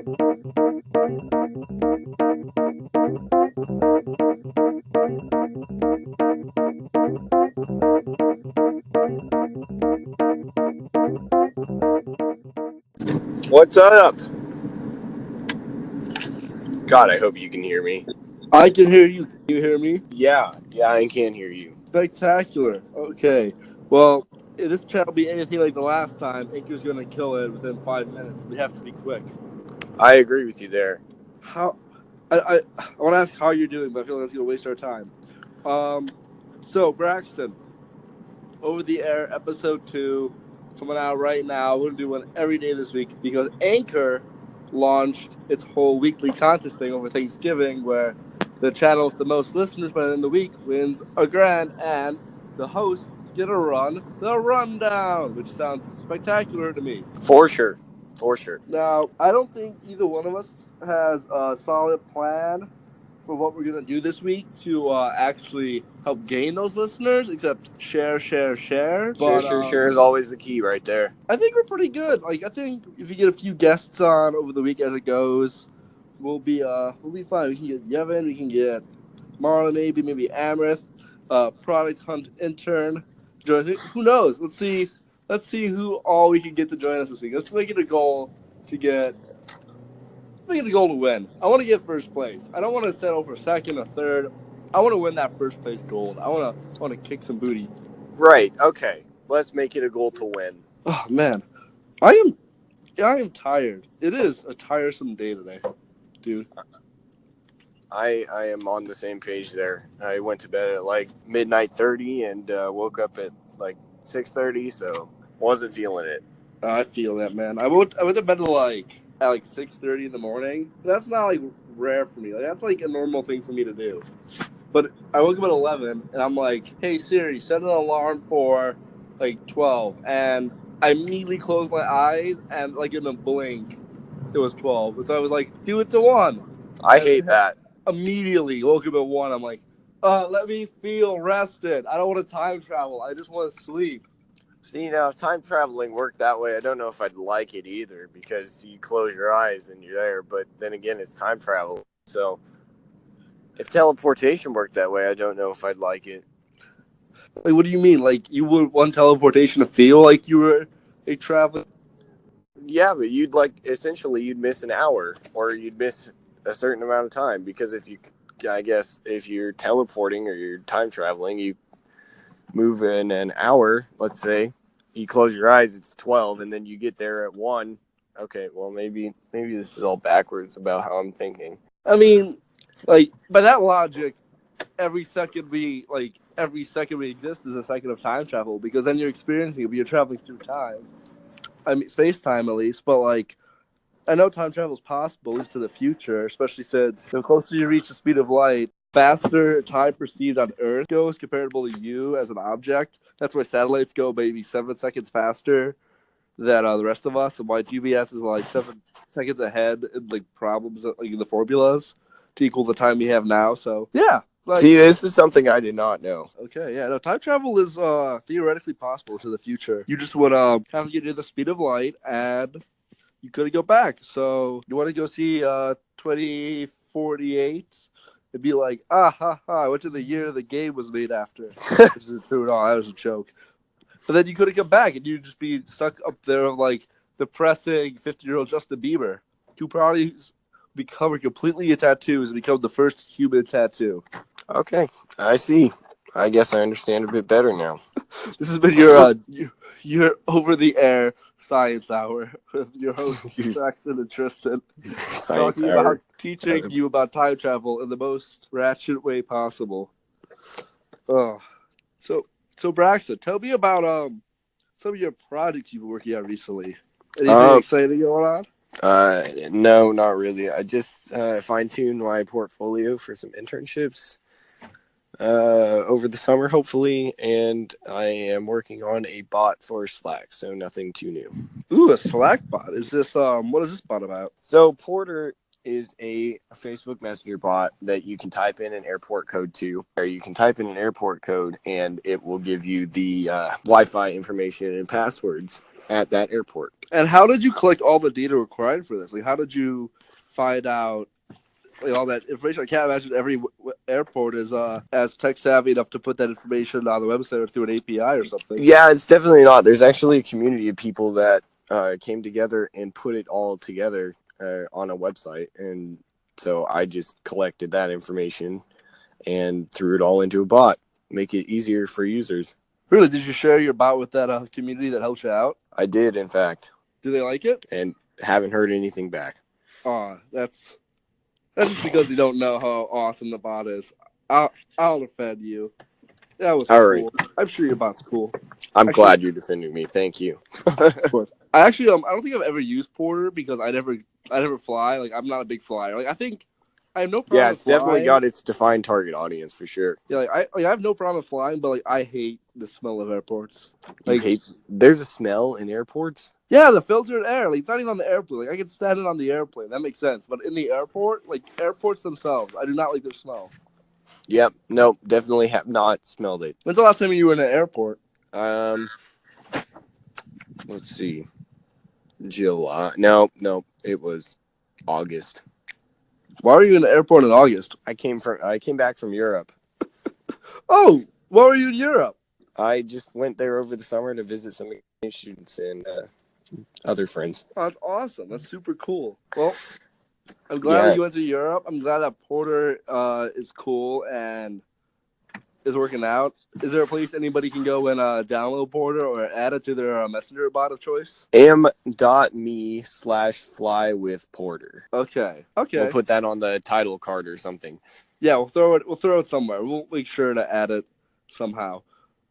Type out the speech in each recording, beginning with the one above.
What's up? God, I hope you can hear me. I can hear you. Can you hear me? Yeah, I can hear you. Spectacular. Okay. Well, if this chat will be anything like the last time, Anchor's going to kill it within 5 minutes. We have to be quick. I agree with you there. How? I want to ask how you're doing, but I feel like that's going to waste our time. So Braxton, over the air episode 2 coming out right now. We're going to do one every day this week because Anchor launched its whole weekly contest thing over Thanksgiving, where the channel with the most listeners by the end of the week wins a grand, and the hosts get to run the rundown, which sounds spectacular to me. For sure. Now, I don't think either one of us has a solid plan for what we're going to do this week to actually help gain those listeners, except share. But, Share is always the key right there. I think we're pretty good. Like, I think if you get a few guests on over the week as it goes, we'll be fine. We can get Yevon, we can get Marlon, maybe Amrith, product hunt intern. Who knows? Let's see who all we can get to join us this week. Let's make it a goal to win. I want to get first place. I don't want to settle for second or third. I want to win that first place gold. I want to kick some booty. Right. Okay. Let's make it a goal to win. Oh man, I am tired. It is a tiresome day today, dude. I am on the same page there. I went to bed at like midnight 30 and woke up at like 6:30, so wasn't feeling it. I feel that, man. I went to bed at like 6:30 in the morning. That's not like rare for me. Like that's like a normal thing for me to do. But I woke up at 11 and I'm like, "Hey Siri, set an alarm for like 12." And I immediately closed my eyes and like in a blink, it was 12. And so I was like, "Do it to 1." I hate that. Immediately woke up at 1. I'm like, let me feel rested. I don't want to time travel. I just want to sleep. See, now if time traveling worked that way, I don't know if I'd like it either, because you close your eyes and you're there, but then again, it's time travel. So if teleportation worked that way, I don't know if I'd like it. Like, what do you mean? Like, you would want teleportation to feel like you were a traveler? Yeah, but you'd miss an hour, or you'd miss a certain amount of time, because if you're teleporting or you're time traveling, you move in an hour, let's say, you close your eyes, it's 12, and then you get there at 1. Okay, well, maybe this is all backwards about how I'm thinking. I mean, like, by that logic, every second we exist is a second of time travel, because then you're experiencing it, but you're traveling through time. I mean, space-time at least, but, like, I know time travel is possible, at least to the future, especially since the closer you reach the speed of light, faster time perceived on Earth goes comparable to you as an object. That's why satellites go maybe 7 seconds faster than the rest of us, and why GPS is like 7 seconds ahead in like problems like in the formulas to equal the time we have now. So yeah. Like, see, this is something I did not know. Okay, yeah, no, time travel is theoretically possible to the future. You just would have to get to the speed of light, and you could go back. So you want to go see 2048? It'd be like, I went to the year the game was made after. Which isn't true at all. That was a joke. But then you couldn't come back, and you'd just be stuck up there like depressing 50-year-old Justin Bieber, who probably be covered completely in tattoos and become the first human tattoo. Okay, I see. I guess I understand a bit better now. This has been your over-the-air science hour with your hosts, Braxton and Tristan, talking about teaching you about time travel in the most ratchet way possible. So Braxton, tell me about some of your projects you've been working on recently. Anything exciting going on? No, not really. I just fine-tuned my portfolio for some internships over the summer, hopefully, and I am working on a bot for Slack, so nothing too new. Ooh, a Slack bot. Is this what is this bot about? So Porter is a Facebook Messenger bot that you can type in an airport code to, or you can type in an airport code and it will give you the Wi-Fi information and passwords at that airport. And how did you collect all the data required for this? Like, how did you find out like all that information? I can't imagine every airport is as tech savvy enough to put that information on the website or through an API or something. Yeah, it's definitely not. There's actually a community of people that came together and put it all together on a website, and so I just collected that information and threw it all into a bot, make it easier for users. Really? Did you share your bot with that community that helped you out? I did, in fact. Do they like it? And haven't heard anything back. That's just because you don't know how awesome the bot is. I'll defend you. That was all cool. Right. I'm sure your bot's cool. I'm glad you're defending me. Thank you. Of course. I actually I don't think I've ever used Porter because I never fly. Like, I'm not a big flyer. Like, I think I have no problem. Yeah, it's definitely got its defined target audience for sure. Yeah, I have no problem with flying, but like I hate the smell of airports. Like, there's a smell in airports? Yeah, the filtered air. Like, it's not even on the airplane. Like, I can stand it on the airplane. That makes sense. But in the airport, like airports themselves, I do not like their smell. Yep. Nope. Definitely have not smelled it. When's the last time you were in an airport? Let's see. July. No. It was August. Why were you in the airport in August? I came back from Europe. Oh, why were you in Europe? I just went there over the summer to visit some students and other friends. Oh, that's awesome. That's super cool. Well, I'm glad that you went to Europe. I'm glad that Porter is cool and is working out. Is there a place anybody can go and download Porter or add it to their messenger bot of choice? am.me/flywithporter. Okay. We'll put that on the title card or something. Yeah, we'll throw it somewhere. We'll make sure to add it somehow.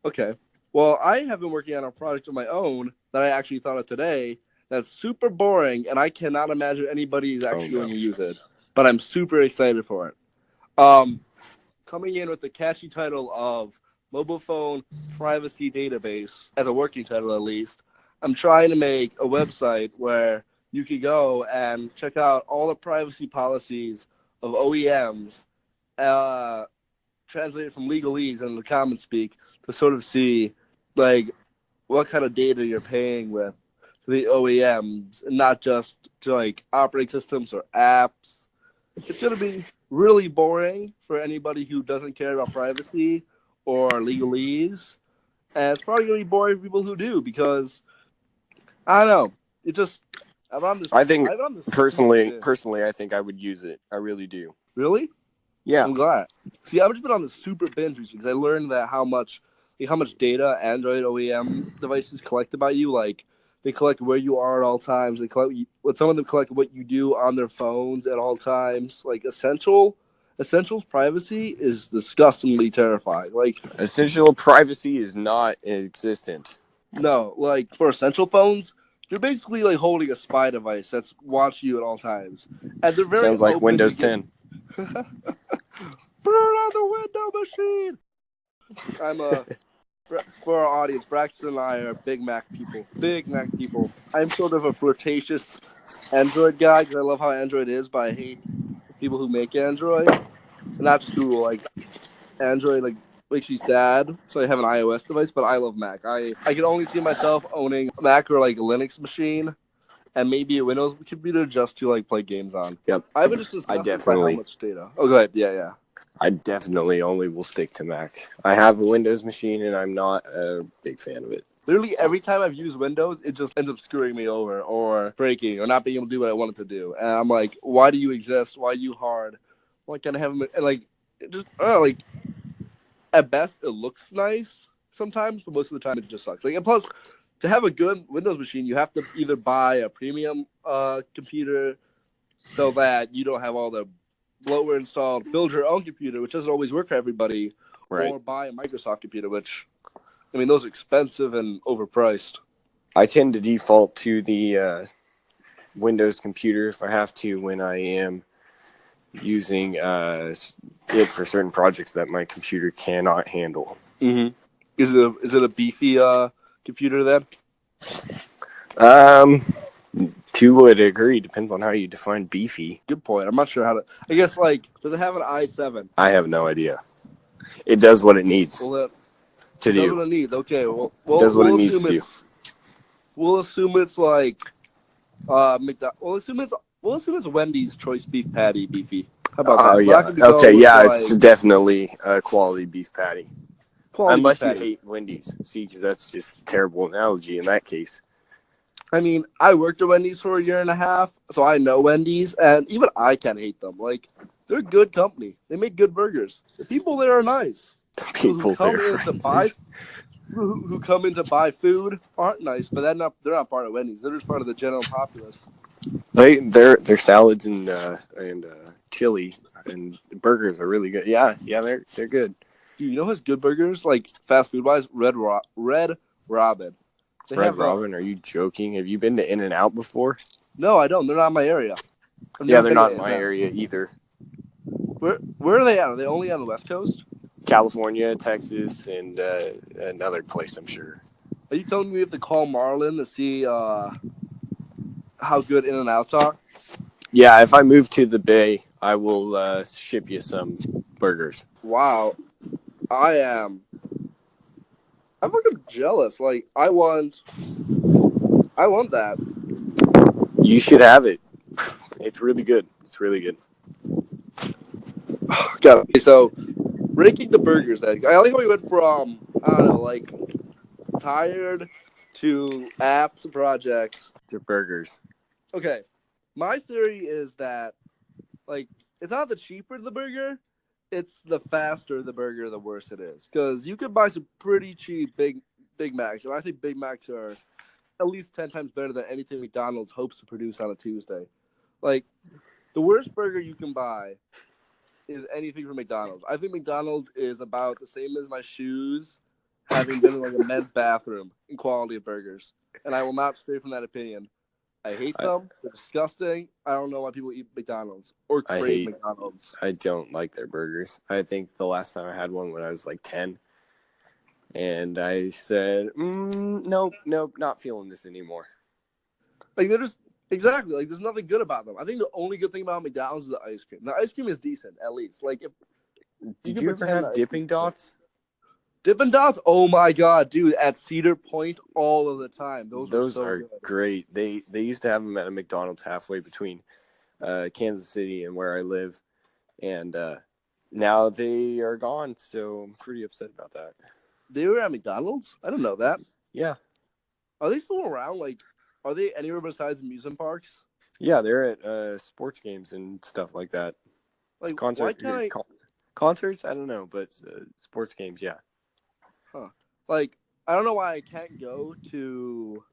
Okay. Well, I have been working on a project of my own that I actually thought of today that's super boring, and I cannot imagine anybody is actually going to use it. But I'm super excited for it. Coming in with the catchy title of Mobile Phone Privacy Database, as a working title at least, I'm trying to make a website where you could go and check out all the privacy policies of OEMs, translated from legalese and the common speak, to sort of see like what kind of data you're paying with the OEMs, and not just to like operating systems or apps. It's going to be really boring for anybody who doesn't care about privacy or legalese, and it's probably going to be boring for people who do, because I don't know. It just personally, I think I would use it. I really do. Really? Yeah. I'm glad. See, I've just been on this super binge recently because I learned that how much data Android OEM devices collect about you. Like, they collect where you are at all times. They collect some of them collect what you do on their phones at all times. Like, Essential's privacy is disgustingly terrifying. Like, Essential privacy is not existent. No, like for Essential phones, you're basically like holding a spy device that's watching you at all times, and they're very sounds like Windows 10. Burn on the window machine. For our audience, Braxton and I are Big Mac people. I'm sort of a flirtatious Android guy because I love how Android is, but I hate people who make Android. And not just who like Android like makes me sad, so I have an iOS device, but I love Mac. I can only see myself owning a Mac or like a Linux machine and maybe a Windows computer just to like play games on. Yep. I've been just disgusted by how much data. Oh, go ahead. Yeah. I definitely only will stick to Mac. I have a Windows machine, and I'm not a big fan of it. Literally every time I've used Windows, it just ends up screwing me over or breaking or not being able to do what I wanted to do. And I'm like, why do you exist? Why are you hard? Why can't I have them? And like, it just like at best it looks nice sometimes, but most of the time it just sucks. Like, and plus, to have a good Windows machine, you have to either buy a premium computer so that you don't have all the bloatware installed, build your own computer, which doesn't always work for everybody, right, or buy a Microsoft computer, which, I mean, those are expensive and overpriced. I tend to default to the Windows computer if I have to when I am using it for certain projects that my computer cannot handle. Mm-hmm. Is it a beefy computer then? To a degree, depends on how you define beefy. Good point. I'm not sure how to. I guess, like, does it have an i7? I have no idea. It does what it needs to do. Does what it needs. Okay. Well, it does what it needs to do. We'll assume it's like we'll assume it's Wendy's choice beef patty beefy. How about Oh that? We're not yeah. gonna be Okay. going with Yeah, it's like definitely a quality beef patty. quality beef Unless you patty. hate Wendy's, see, because that's just a terrible analogy in that case. I mean, I worked at Wendy's for a year and a half, so I know Wendy's, and even I can't hate them. Like, they're a good company. They make good burgers. The people there are nice. The People who people come there, in to buy who come in to buy food aren't nice, but they're not part of Wendy's. They're just part of the general populace. their salads and chili and burgers are really good. Yeah, yeah, they're good. Dude, you know who's good burgers? Like fast food wise, Red Robin. They Red have Robin, are you joking? Have you been to In-N-Out before? no, I don't. They're not in my area. I've Yeah, never they're been to not in my In-N-Out. area either. Where are they at? Are they only on the West Coast? California, Texas, and another place, I'm sure. Are you telling me we have to call Marlin to see how good In-N-Outs are? Yeah, if I move to the Bay, I will ship you some burgers. Wow, I am. I'm fucking jealous. Like I want that. You should have it. It's really good. It's really good. Okay, so ranking the burgers. I like how we went from I don't know, like tired to apps and projects. They're burgers. Okay, my theory is that like it's not the cheaper the burger, it's the faster the burger, the worse it is. Because you could buy some pretty cheap Big Macs, and I think Big Macs are at least 10 times better than anything McDonald's hopes to produce on a Tuesday. Like the worst burger you can buy is anything from McDonald's. I think McDonald's is about the same as my shoes having been in like a men's bathroom in quality of burgers. And I will not stray from that opinion. I hate them. They're disgusting. I don't know why people eat McDonald's or crave McDonald's. I don't like their burgers. I think the last time I had one when I was like 10, and I said, nope, not feeling this anymore. Like they're just exactly like there's nothing good about them. I think the only good thing about McDonald's is the ice cream. The ice cream is decent at least. Like if Did you ever have Dippin' Dots? Dippin' Dots? Oh my god, dude! At Cedar Point all of the time. Those so are good. great. They used to have them at a McDonald's halfway between Kansas City and where I live, and now they are gone. So I'm pretty upset about that. They were at McDonald's? I didn't know that. Yeah. Are they still around? Like, are they anywhere besides amusement parks? Yeah, they're at sports games and stuff like that. Like, concerts? I don't know, but sports games, yeah. Huh. Like, I don't know why I can't go to.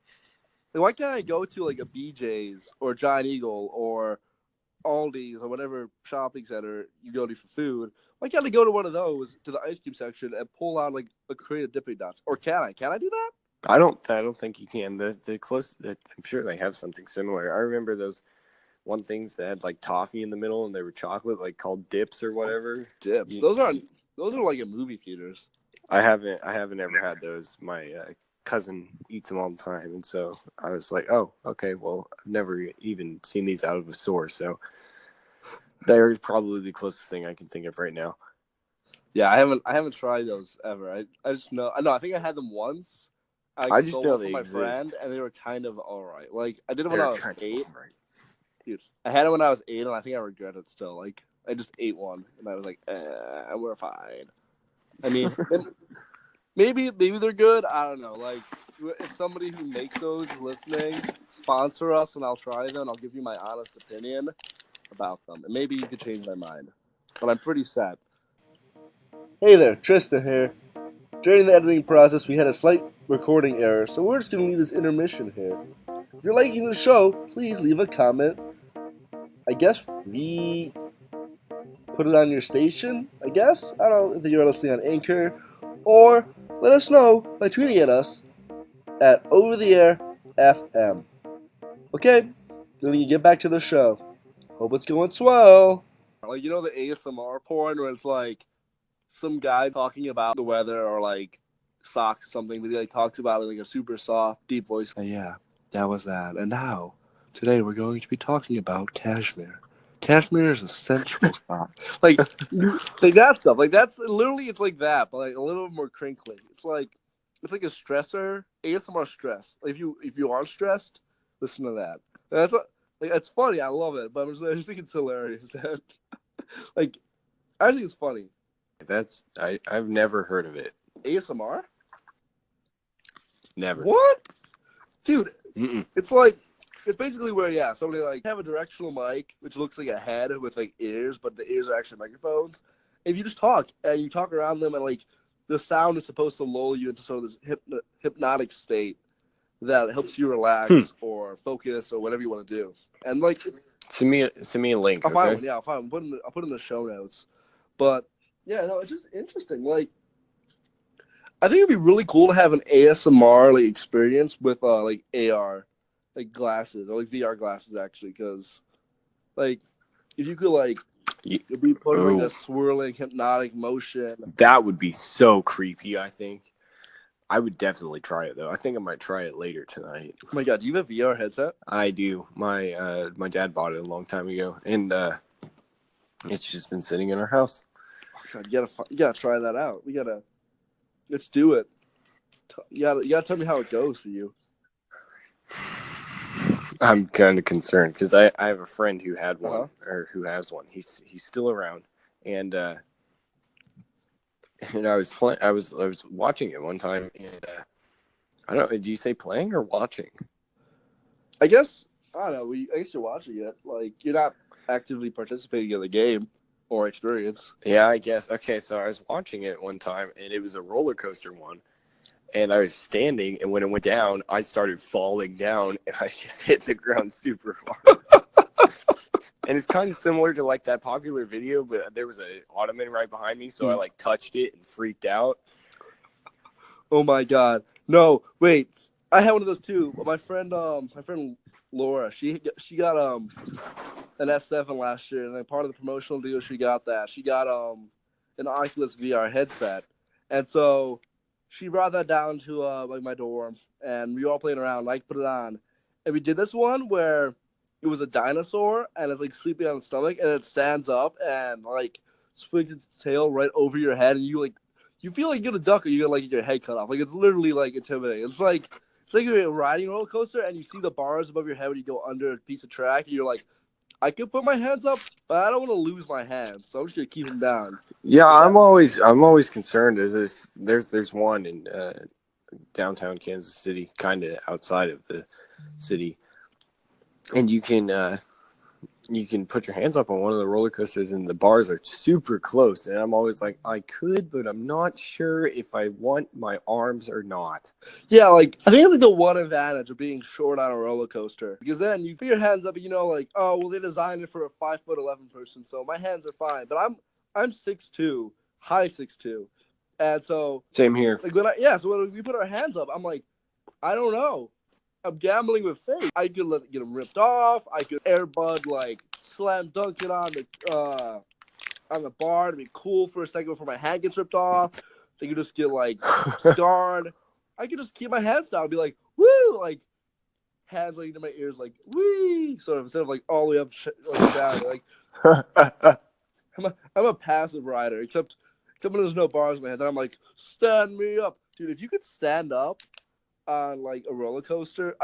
Like, why can't I go to like a BJ's or Giant Eagle or Aldi's or whatever shopping center you go to for food? Why can't I go to one of those to the ice cream section and pull out like a crate of Dippin' Dots? Or can I? Can I do that? I don't think you can. The close. I'm sure they have something similar. I remember those one things that had like toffee in the middle and they were chocolate, like called dips or whatever. Dips. Those are like in movie theaters. I haven't ever had those. My cousin eats them all the time, and so I was like, oh, okay. Well, I've never even seen these out of a store, so they're probably the closest thing I can think of right now. Yeah, I haven't tried those ever. I just know. I think I had them once. I just know they my exist. friend, and they were kind of all right. Like I did it when I was 8. Right. Dude, I had it when I was 8, and I think I regret it still. Like I just ate one, and I was like, we're fine. I mean, maybe they're good. I don't know. Like if somebody who makes those is listening, sponsor us, and I'll try them. I'll give you my honest opinion about them, and maybe you could change my mind. But I'm pretty sad. Hey there, Tristan here. During the editing process, we had a slight recording error, so we're just going to leave this intermission here. If you're liking the show, please leave a comment. I guess we put it on your station, I guess? I don't know if you're listening on Anchor, or let us know by tweeting at us at Over the Air FM. Okay, then you get back to the show. Hope it's going swell. Like, you know the ASMR porn where it's like some guy talking about the weather or like socks or something, but he like talks about it like a super soft, deep voice. Yeah, that was that. And now, today we're going to be talking about cashmere. Cashmere is a sensual sock. Like that stuff. Like that's literally it's like that, but like a little more crinkly. It's like it's like a stressor. ASMR stress. Like if you aren't stressed, listen to that. That's what, like it's funny. I love it, but I just think it's hilarious that like I think it's funny. I've never heard of it. ASMR? Never. What? Dude, Mm-mm. it's like it's basically where somebody like have a directional mic which looks like a head with like ears, but the ears are actually microphones. If you just talk and you talk around them and like the sound is supposed to lull you into sort of this hypnotic state that helps you relax or focus or whatever you want to do. And like send me a link. I'll find one. Yeah, I'll find one. I'll put it in the show notes. But yeah, no, it's just interesting. Like I think it'd be really cool to have an ASMR like experience with like AR like glasses or like VR glasses actually, because like if you could like you'd be put in like a swirling hypnotic motion. That would be so creepy. I think I would definitely try it though. I think I might try it later tonight. Oh my god, do you have a VR headset? I do. My dad bought it a long time ago, and it's just been sitting in our house. Oh god, you gotta try that out. Let's do it. You gotta tell me how it goes for you. I'm kind of concerned because I have a friend who had one or who has one. He's still around, and I was watching it one time, and I don't know. Do you say playing or watching? I guess I don't know. I guess you're watching it. Like you're not actively participating in the game or experience. Yeah, I guess. Okay, so I was watching it one time, and it was a roller coaster one. And I was standing, and when it went down, I started falling down, and I just hit the ground super hard. And it's kind of similar to like that popular video, but there was an ottoman right behind me, so I like touched it and freaked out. Oh my god! No, wait, I had one of those too. My friend Laura, she got an S7 last year, and then part of the promotional deal, she got an Oculus VR headset, and so she brought that down to like my dorm, and we were all playing around. Like put it on, and we did this one where it was a dinosaur and it's like sleeping on its stomach, and it stands up and like swings its tail right over your head, and you feel like you're gonna duck or you're gonna like get your head cut off. Like it's literally like intimidating. It's like you're riding a roller coaster and you see the bars above your head when you go under a piece of track, and you're like, I can put my hands up, but I don't want to lose my hands, so I'm just gonna keep them down. Yeah, I'm always concerned as if there's one in downtown Kansas City, kind of outside of the city, and you can put your hands up on one of the roller coasters, and the bars are super close. And I'm always like, I could, but I'm not sure if I want my arms or not. Yeah, like I think it's like the one advantage of being short on a roller coaster, because then you put your hands up and like, oh well, they designed it for a 5'11" person, so my hands are fine. But I'm 6'2", high 6'2", and so same here. Like so when we put our hands up, I'm like, I don't know. I'm gambling with fate. I could get them ripped off. I could airbud like slam dunk it on the bar to be cool for a second before my hand gets ripped off. They could just get like scarred. I could just keep my hands down and be like, woo, like hands like into my ears, like wee, sort of, instead of like all the way up like, down. Like I'm a passive rider, except when there's no bars in my head. Then I'm like, stand me up, dude. If you could stand up on like a roller coaster,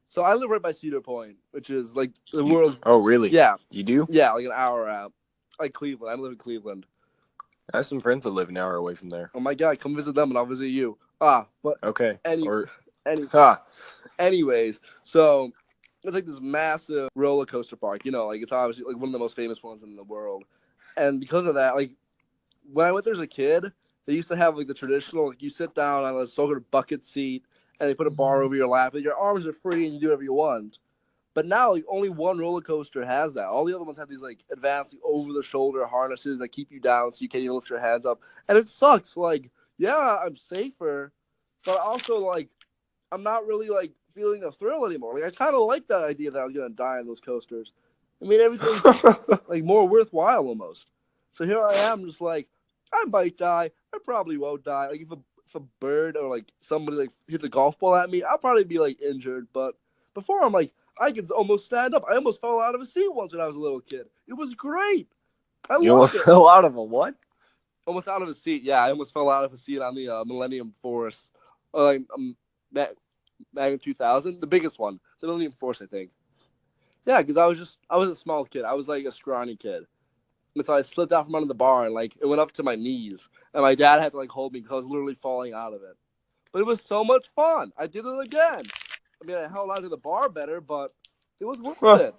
so I live right by Cedar Point, which is like the world's. Oh, really? Yeah. You do? Yeah, like an hour out. Like Cleveland. I live in Cleveland. I have some friends that live an hour away from there. Oh my god, come visit them and I'll visit you. But okay. Anyways, so it's like this massive roller coaster park. Like it's obviously like one of the most famous ones in the world, and because of that, like when I went there as a kid, they used to have like the traditional, like you sit down on a sort of bucket seat and they put a bar over your lap and your arms are free and you do whatever you want. But now like only one roller coaster has that. All the other ones have these like advanced like, over the shoulder harnesses that keep you down so you can't even lift your hands up. And it sucks. Like, yeah, I'm safer, but also like I'm not really like feeling a thrill anymore. Like I kind of like that idea that I was gonna die on those coasters. I mean everything's like more worthwhile almost. So here I am just like, I might die. I probably won't die. Like if a bird or like somebody like hits a golf ball at me, I'll probably be like injured. But before I'm like, I could almost stand up. I almost fell out of a seat once when I was a little kid. It was great. You almost fell out of a what? almost out of his seat. Yeah, I almost fell out of his seat on the Millennium Force, like back in 2000, the biggest one, the Millennium Force, I think. Yeah, because I was a small kid. I was like a scrawny kid, and so I slipped out from under the bar and like it went up to my knees, and my dad had to like hold me because I was literally falling out of it. But it was so much fun. I did it again. I mean, I held onto the bar better, but it was worth it.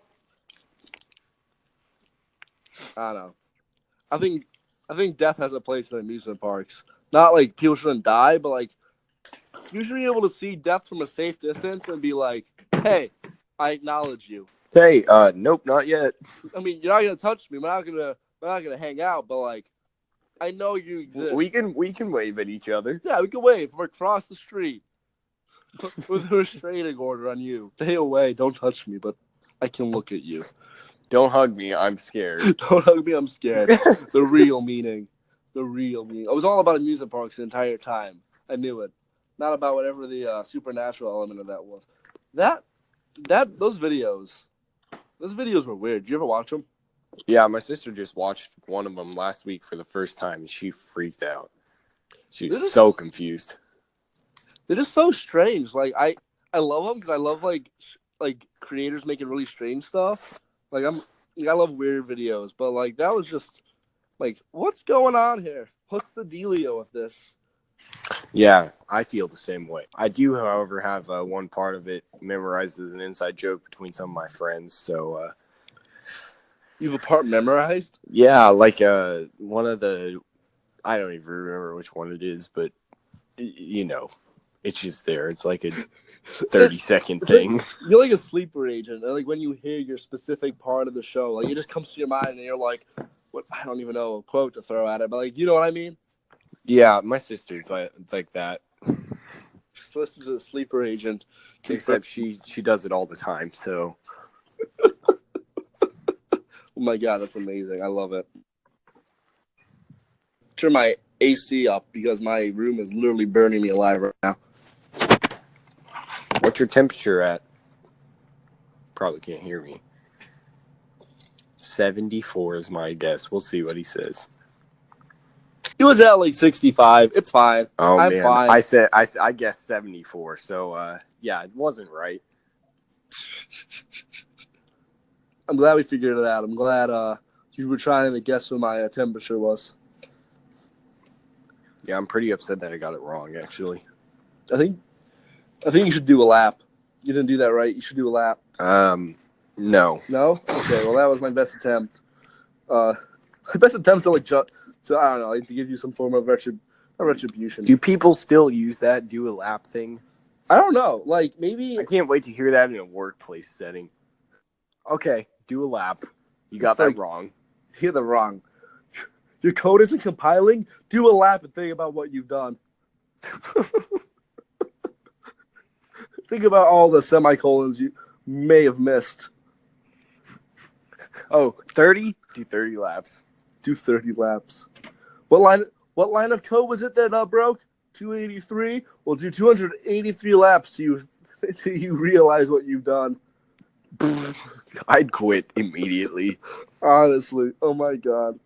I don't know. I think death has a place in amusement parks. Not like people shouldn't die, but like you should be able to see death from a safe distance and be like, "Hey, I acknowledge you." Hey, nope, not yet. I mean, you're not gonna touch me. We're not gonna hang out, but like, I know you exist. We can wave at each other. Yeah, we can wave from across the street with a restraining order on you. Stay away. Don't touch me, but I can look at you. Don't hug me. I'm scared. Don't hug me. I'm scared. The real meaning. The real meaning. I was all about amusement parks the entire time. I knew it. Not about whatever the supernatural element of that was. Those videos were weird. Did you ever watch them? Yeah, my sister just watched one of them last week for the first time, and she freaked out. She was so confused. They're just so strange. Like I love them because I love like creators making really strange stuff. I love weird videos, but like that was just like, what's going on here? What's the dealio with this? Yeah, I feel the same way. I do, however, have one part of it memorized as an inside joke between some of my friends. So, you have a part memorized? Yeah, like one of the, I don't even remember which one it is, but you know, it's just there. It's like a 30-second thing. Like, you're like a sleeper agent. And like when you hear your specific part of the show, like it just comes to your mind, and you're like, "What? I don't even know a quote to throw at it." But like, you know what I mean? Yeah, my sister's like that. Just listen to the sleeper agent. Except she does it all the time. So. Oh my god, that's amazing! I love it. Turn my AC up because my room is literally burning me alive right now. What's your temperature at? Probably can't hear me. 74 is my guess. We'll see what he says. It was at like 65. It's fine. I'm man, fine. I guessed 74. So yeah, it wasn't right. I'm glad we figured it out. I'm glad you were trying to guess what my temperature was. Yeah, I'm pretty upset that I got it wrong, actually. I think you should do a lap. You didn't do that right. You should do a lap. No. No? Okay, well, that was my best attempt. My best attempt to, like, I don't know, like, to give you some form of retribution. Do people still use that do a lap thing? I don't know. Like, maybe... I can't wait to hear that in a workplace setting. Okay, do a lap. You got that wrong. You got that wrong. Your code isn't compiling? Do a lap and think about what you've done. Think about all the semicolons you may have missed. Oh, 30? Do 30 laps. Do 30 laps. What line of code was it that broke? 283? Well, do 283 laps till you realize what you've done. I'd quit immediately. Honestly. Oh my god.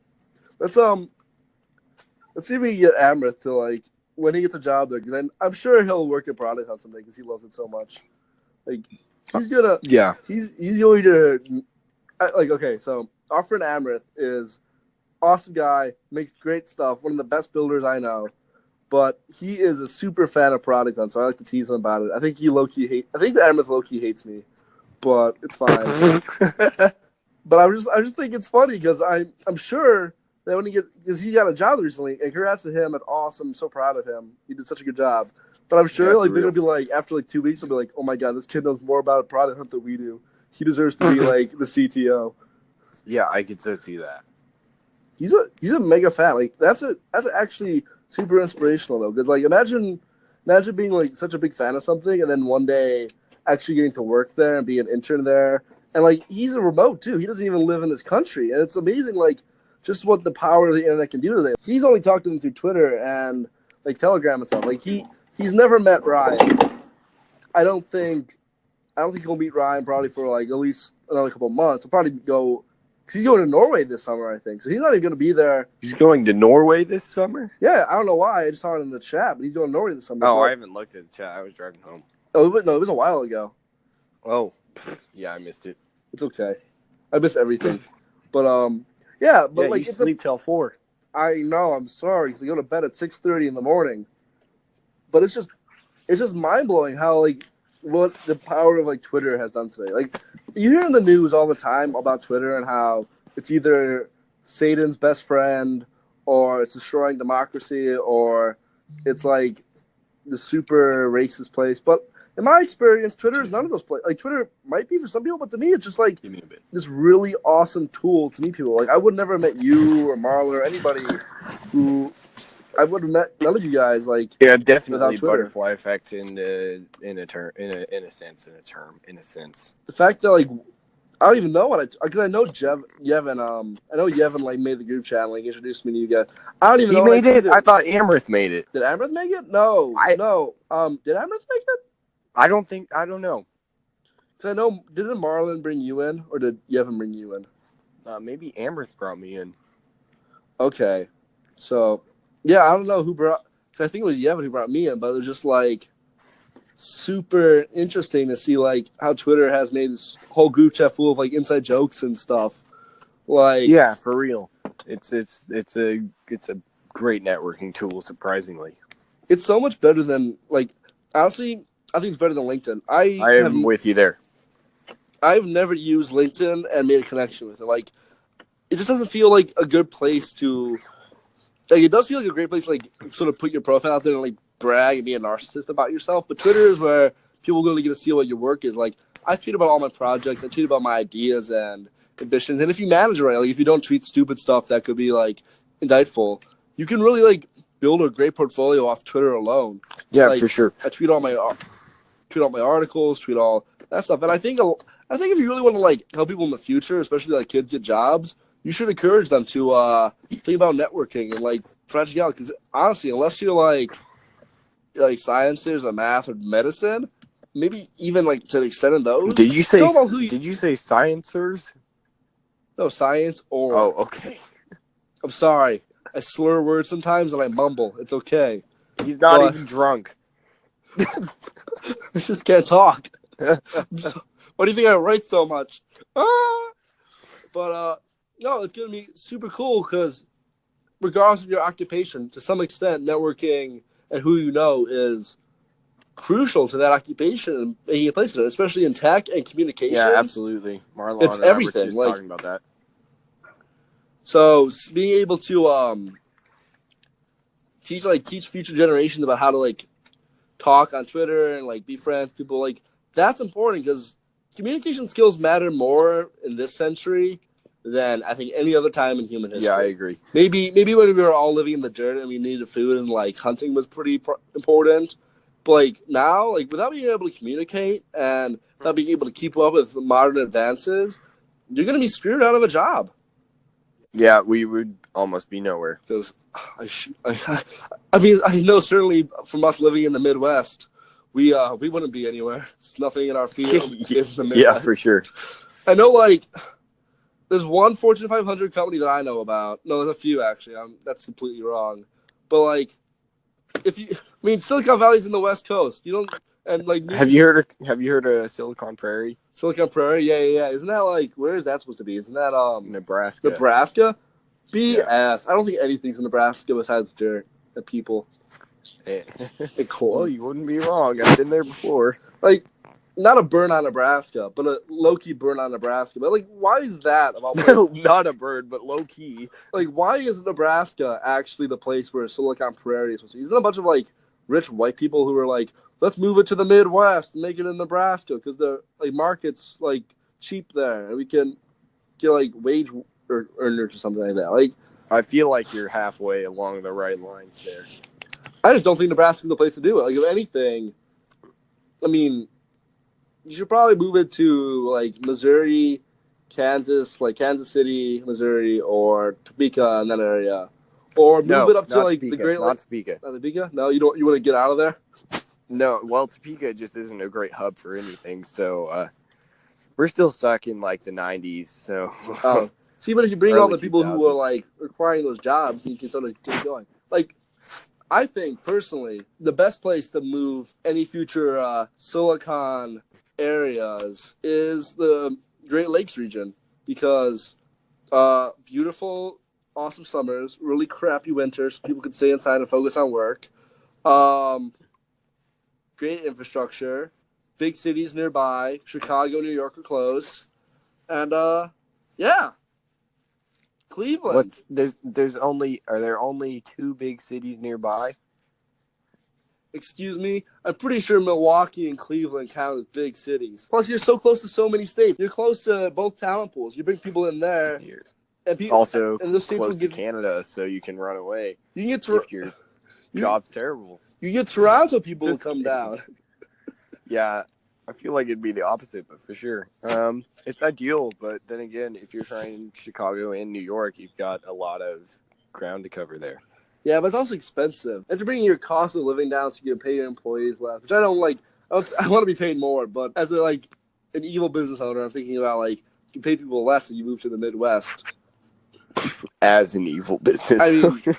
Let's see if we can get Amrith to, like, when he gets a job there, because I'm sure he'll work at Product Hunt someday because he loves it so much. Like, he's gonna... Yeah. He's going to... Like, okay, so our friend Amrith is awesome guy, makes great stuff, one of the best builders I know, but he is a super fan of Product Hunt, so I like to tease him about it. I think Amrith low-key hates me, but it's fine. But I just think it's funny because I'm sure that when because he got a job recently, and congrats to him, that's awesome, I'm so proud of him. He did such a good job. But I'm sure they're gonna be like, after like 2 weeks, they'll be like, oh my god, this kid knows more about Product Hunt than we do. He deserves to be like the CTO. Yeah, I could so see that. He's a mega fan. Like that's actually super inspirational though, because like imagine being like such a big fan of something, and then one day actually getting to work there and be an intern there, and like he's a remote too. He doesn't even live in this country, and it's amazing like just what the power of the internet can do today. He's only talked to them through Twitter and like Telegram and stuff. Like he's never met Ryan. I don't think he'll meet Ryan probably for like at least another couple of months. He'll probably go 'Cause he's going to Norway this summer, I think. So he's not even going to be there. He's going to Norway this summer? Yeah, I don't know why. I just saw it in the chat, but he's going to Norway this summer. Oh, I haven't looked at the chat. I was driving home. Oh, no, it was a while ago. Oh, yeah, I missed it. It's okay. I miss everything. But, yeah. But, yeah, like, you sleep till 4. I know, I'm sorry, because I go to bed at 6:30 in the morning. But it's just mind-blowing how, like, what the power of, like, Twitter has done today. Like, you hear in the news all the time about Twitter and how it's either Satan's best friend or it's destroying democracy or it's, like, the super racist place. But in my experience, Twitter is none of those places. Like, Twitter might be for some people, but to me, it's just, like, this really awesome tool to meet people. Like, I would never have met you or Marla or anybody who I would have met none of you guys. Like, yeah, definitely butterfly effect in a sense. The fact that, like, I don't even know because I know Yevon. I know Yevon, like, made the group chat and, like, introduced me to you guys. I don't even know. He made it? I thought Amrith made it. Did Amrith make it? No. No. Did Amrith make it? I don't know. Because I know, didn't Marlon bring you in, or did Yevon bring you in? Maybe Amrith brought me in. Okay. So, yeah, I don't know who brought, because I think it was Yevon who brought me in, but it was just, like, super interesting to see, like, how Twitter has made this whole group chat full of, like, inside jokes and stuff. Like, yeah, for real. It's a great networking tool, surprisingly. It's so much better than, like, honestly, I think it's better than LinkedIn. I am with you there. I've never used LinkedIn and made a connection with it. Like, it just doesn't feel like a good place to, like, it does feel like a great place to, like, sort of put your profile out there and, like, brag and be a narcissist about yourself. But Twitter is where people really get to see what your work is. Like, I tweet about all my projects. I tweet about my ideas and ambitions. And if you manage it right, like, if you don't tweet stupid stuff that could be, like, indictful, you can really, like, build a great portfolio off Twitter alone. Yeah, like, for sure. I tweet all my articles, tweet all that stuff. And I think if you really want to, like, help people in the future, especially, like, kids get jobs, you should encourage them to think about networking and, like, branching out. Because honestly, unless you're like sciences or math or medicine, maybe even, like, to the extent of those. Did you say sciencers? No, science or. Oh, okay. I'm sorry. I slur words sometimes and I mumble. It's okay. He's not even drunk. I just can't talk. Why do you think I write so much? But no, it's going to be super cool because regardless of your occupation, to some extent, networking and who you know is crucial to that occupation and making a place in it, especially in tech and communications. Yeah, absolutely. Marlon it's everything. Just like, talking about that. So being able to teach future generations about how to, like, talk on Twitter and, like, be friends with people, like, that's important because communication skills matter more in this century than I think any other time in human history. Yeah, I agree. Maybe when we were all living in the dirt and we needed food and, like, hunting was pretty important. But, like, now, like, without being able to communicate and without being able to keep up with modern advances, you're going to be screwed out of a job. Yeah, we would almost be nowhere. Because I mean, I know certainly from us living in the Midwest, we wouldn't be anywhere. There's nothing in our field is the Midwest. Yeah, for sure. I know, like, there's one Fortune 500 company that I know about. No, there's a few actually. That's completely wrong. But, like, Silicon Valley's in the West Coast. You don't, and, like, have you heard of Silicon Prairie? Silicon Prairie, yeah. Isn't that, like, where is that supposed to be? Isn't that Nebraska? Nebraska? BS. Yeah. I don't think anything's in Nebraska besides dirt and people. And coal. Well, you wouldn't be wrong. I've been there before. Like, not a burn on Nebraska, but a low-key burn on Nebraska. But, like, why is that? Not a bird, but low-key. Like, why is Nebraska actually the place where Silicon Prairie is supposed to be? Isn't it a bunch of, like, rich white people who are like, let's move it to the Midwest and make it in Nebraska because the, like, market's, like, cheap there and we can get, like, wage earners or something like that. Like, I feel like you're halfway along the right lines there. I just don't think Nebraska's the place to do it. Like, if anything, I mean, you should probably move it to, like, Missouri, Kansas, like Kansas City, Missouri, or Topeka in that area. Or move it up to, like, Topeka, the Great Lakes. Not Topeka. Not Topeka? No, you want to get out of there? No, well, Topeka just isn't a great hub for anything, so we're still stuck in, like, the 90s, so... Oh, See, but if you bring all early the people who are 2000s. like requiring those jobs, you can sort of get going. Like, I think personally, the best place to move any future Silicon areas is the Great Lakes region because beautiful, awesome summers, really crappy winters. People can stay inside and focus on work. Great infrastructure, big cities nearby. Chicago, New York are close, and yeah, Cleveland. Are there only 2 big cities nearby? Excuse me, I'm pretty sure Milwaukee and Cleveland count as big cities. Plus, you're so close to so many states. You're close to both talent pools. You bring people in there, You're and people, also and those states will close to give. Canada, so you can run away You can get if your job's terrible. You get Toronto people to Just come kidding. down. Yeah, I feel like it'd be the opposite, but for sure. It's ideal, but then again, if you're trying Chicago and New York, you've got a lot of ground to cover there. Yeah, but it's also expensive. And you're bringing your cost of living down so you can pay your employees less, which I don't like. I want to be paid more, but as an evil business owner, I'm thinking about like you pay people less and you move to the Midwest. As an evil business I mean, owner.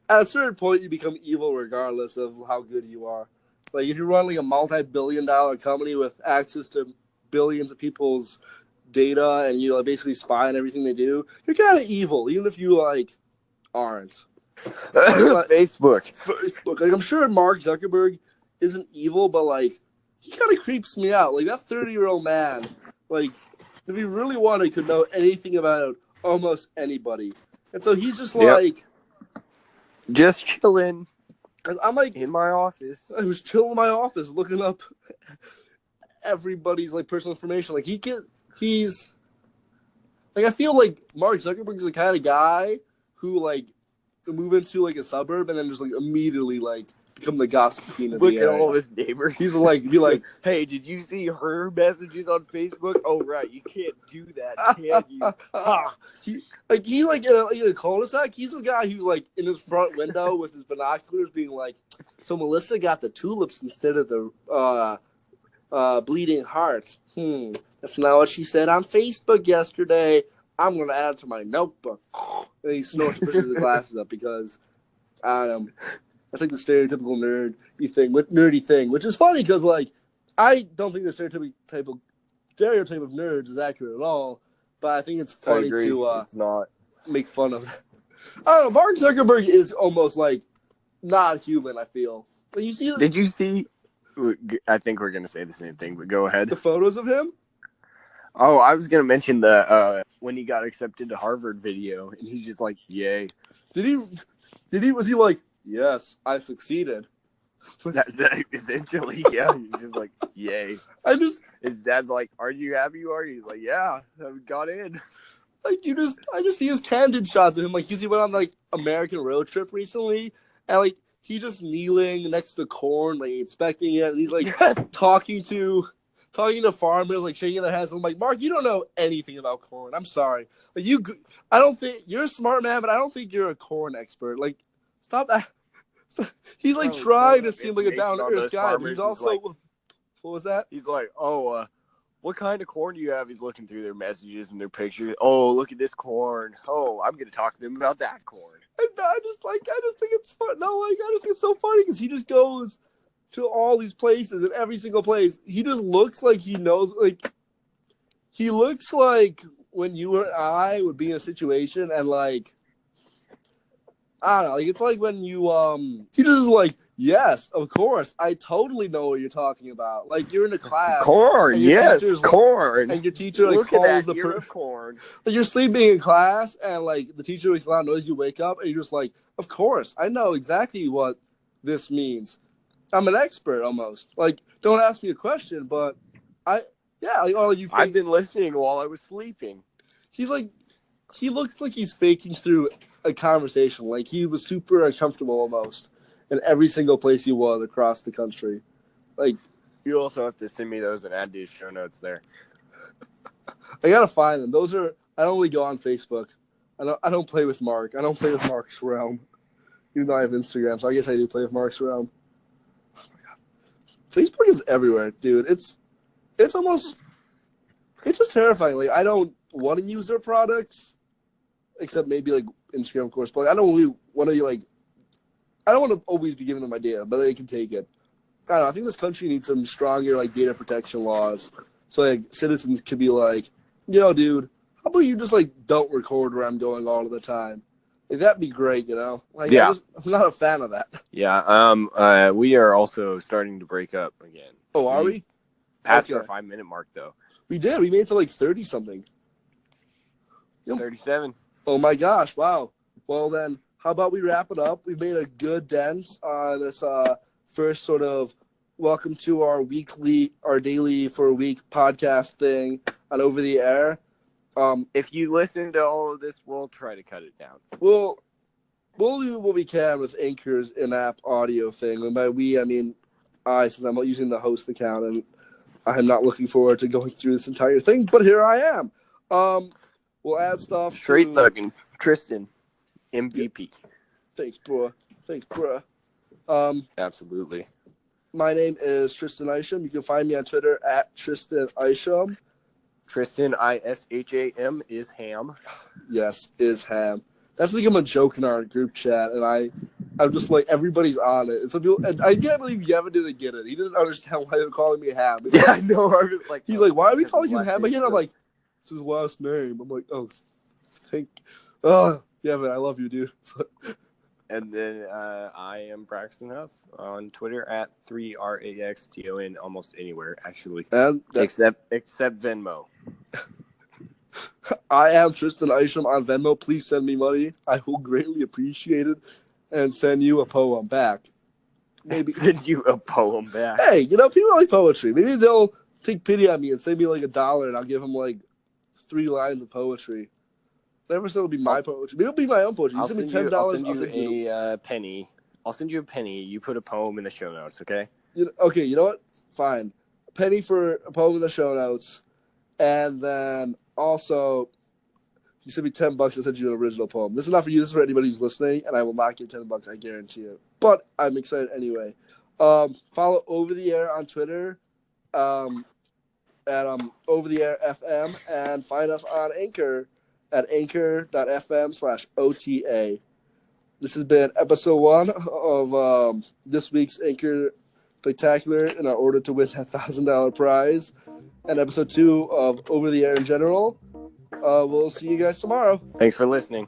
At a certain point, you become evil regardless of how good you are. Like if you run like a multi-billion-dollar company with access to billions of people's data and you basically spy on everything they do, you're kind of evil, even if you aren't. Facebook. Like I'm sure Mark Zuckerberg isn't evil, but he kind of creeps me out. Like that 30-year-old man, if he really wanted, could know anything about almost anybody. And so he's just just chilling. I'm in my office. I was chilling in my office looking up everybody's personal information. He's I feel like Mark Zuckerberg's the kind of guy who move into a suburb and then just immediately become the gossip queen of Look the at area. all of his neighbors. He's be like, hey, did you see her messages on Facebook? Oh right, you can't do that, can you? Ha. He in a cul-de-sac. He's the guy who's in his front window with his binoculars, being like, "So Melissa got the tulips instead of the bleeding hearts. That's not what she said on Facebook yesterday. I'm gonna add it to my notebook." And he snorts and pushes the glasses up because I don't know. That's the stereotypical nerdy thing, which is funny because I don't think the stereotype of nerds is accurate at all. But I think it's funny to it's not. make fun of. I don't know. Mark Zuckerberg is almost not human. I feel. You see? Did you see? I think we're gonna say the same thing, but go ahead. The photos of him? Oh, I was gonna mention the when he got accepted to Harvard video, and he's just like, "Yay!" Did he? Was he like, "Yes, I succeeded"? That essentially, yeah. He's just like, "Yay!" His dad's like, "Aren't you happy you are?" He's like, "Yeah, I got in." I just see his candid shots of him. He went on American road trip recently, and he just kneeling next to corn, inspecting it, and he's talking to farmers, shaking their heads. I'm like, Mark, you don't know anything about corn. I'm sorry. I don't think you're a smart man, but I don't think you're a corn expert. Stop that. He's trying to seem like a down to earth guy, but he's also. What was that? He's like, "Oh, what kind of corn do you have?" He's looking through their messages and their pictures. "Oh, look at this corn. Oh, I'm gonna talk to them about that corn." And I just think it's fun. No, I just think it's so funny because he just goes to all these places, and every single place he just looks like he knows. He looks like when you or I would be in a situation and I don't know, it's when you he just is yes, of course, I totally know what you're talking about. You're in a class, corn, yes, corn, and your teacher look calls at that the ear of corn. You're sleeping in class, and the teacher makes a loud noise. You wake up, and you're just of course, I know exactly what this means. I'm an expert almost. Don't ask me a question, but I've been listening while I was sleeping. He's he looks like he's faking through a conversation. He was super uncomfortable almost in every single place he was across the country. You also have to send me those and add to his show notes there. I gotta find them. Those are. I don't really go on Facebook. I don't play with Mark. I don't play with Mark's realm. Even though I have Instagram, so I guess I do play with Mark's realm. Oh my god, Facebook is everywhere, dude. It's just terrifying. I don't want to use their products, except maybe like Instagram, of course. But like, I don't really want to like. I don't want to always be giving them idea, but they can take it. I don't know. I think this country needs some stronger like data protection laws, so like citizens could be like, "Yo, dude, how about you just like don't record where I'm going all of the time?" Like that'd be great, you know. Like Yeah. I'm not a fan of that. Yeah. We are also starting to break up again. Oh, are we? Past Okay. our 5-minute mark though. We did. We made it to like 30 something. Yep. 37. Oh my gosh! Wow. Well then, how about we wrap it up? We've made a good dent on this first sort of welcome to our daily for a week podcast thing on Over the Air. If you listen to all of this, we'll try to cut it down. We'll do what we can with Anchor's in-app audio thing. And by we, I mean I, since I'm using the host account, and I'm not looking forward to going through this entire thing. But here I am. We'll add stuff. Straight thugging. Tristan, MVP. Thanks, bro. Absolutely. My name is Tristan Isham. You can find me on Twitter at Tristan Isham. Tristan, Isham, is ham. Yes, is ham. That's become a joke in our group chat, and I'm just like, everybody's on it. And some people, and I can't believe Gavin didn't get it. He didn't understand why they were calling me ham. Yeah, I know. I was like, he's like, why are we calling him ham again? I'm like, it's his last name. I'm like, oh, Gavin, I love you, dude. And then I am Braxton Huff on Twitter at 3RAXTON almost anywhere, actually. Except Venmo. I am Tristan Isham on Venmo. Please send me money. I will greatly appreciate it. And send you a poem back. Maybe send you a poem back. Hey, you know, people like poetry. Maybe they'll take pity on me and send me like $1 and I'll give them like 3 lines of poetry. Never said it'll be my poetry. Maybe it'll be my own poetry. You send me $10. I'll send you a penny. I'll send you a penny. You put a poem in the show notes, okay? Okay, you know what? Fine. A penny for a poem in the show notes. And then also, you send me $10, I'll send you an original poem. This is not for you. This is for anybody who's listening, and I will not give $10. I guarantee it. But I'm excited anyway. Follow Over the Air on Twitter at Over the Air FM, and find us on Anchor at anchor.fm/OTA. This has been episode 1 of this week's Anchor Spectacular in our order to win that $1,000 prize, and episode 2 of Over the Air in general. We'll see you guys tomorrow. Thanks for listening.